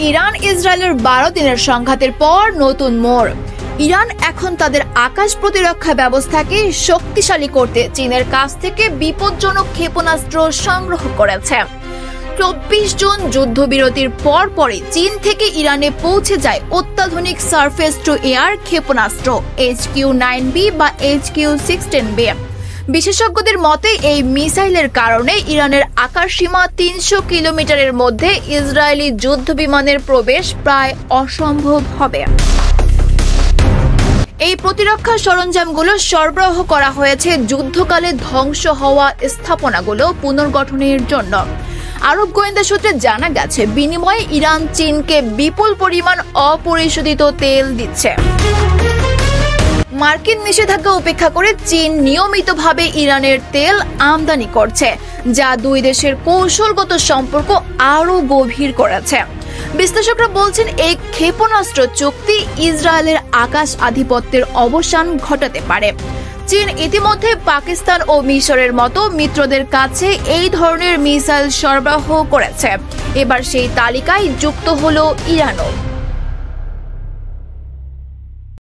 Iran ইসরায়েলের 12 দিনের সংঘাতের পর নতুন মোড়। ইরান এখন তাদের আকাশ প্রতিরক্ষা ব্যবস্থাকে শক্তিশালী করতে চীনের কাছ থেকে বিপজ্জনক ক্ষেপণাস্ত্র সংগ্রহ করেছে। 24 জুন যুদ্ধবিরতির পরপরই চীন থেকে ইরানে পৌঁছে যায় অত্যাধুনিক সারফেস টু এয়ার ক্ষেপণাস্ত্র HQ-9B বা HQ-16B। বিশেষজ্ঞদের মতে এই মিসাইলের কারণে ইরানের আকাশসীমা 300 কিলোমিটারের মধ্যে ইসরায়েলি যুদ্ধবিমানের প্রবেশ প্রায় অসম্ভব হবে। এই প্রতিরক্ষা সরঞ্জামগুলো সরবরাহ করা হয়েছে যুদ্ধকালে ধ্বংস হওয়া স্থাপনাগুলো পুনর্গঠনের জন্য। আরব গোয়েন্দা সূত্রে জানা গেছে, বিনিময়ে ইরান চীনকে বিপুল পরিমাণ অপরিশোধিত তেল দিচ্ছে। মার্কিন নিষেধাজ্ঞা উপেক্ষা করে চীন নিয়মিতভাবে ইরানের তেল আমদানি করছে, যা দুই দেশের কৌশলগত সম্পর্ক আরও গভীর করেছে। বিশ্লেষকরা বলছেন, এই ক্ষেপণাস্ত্র চুক্তি ইসরায়েলের আকাশ আধিপত্যের অবসান ঘটাতে পারে। চীন ইতিমধ্যে পাকিস্তান ও মিশরের মতো মিত্রদের কাছে এই ধরনের মিসাইল সরবরাহ করেছে। এবার সেই তালিকায় যুক্ত হলো ইরানও।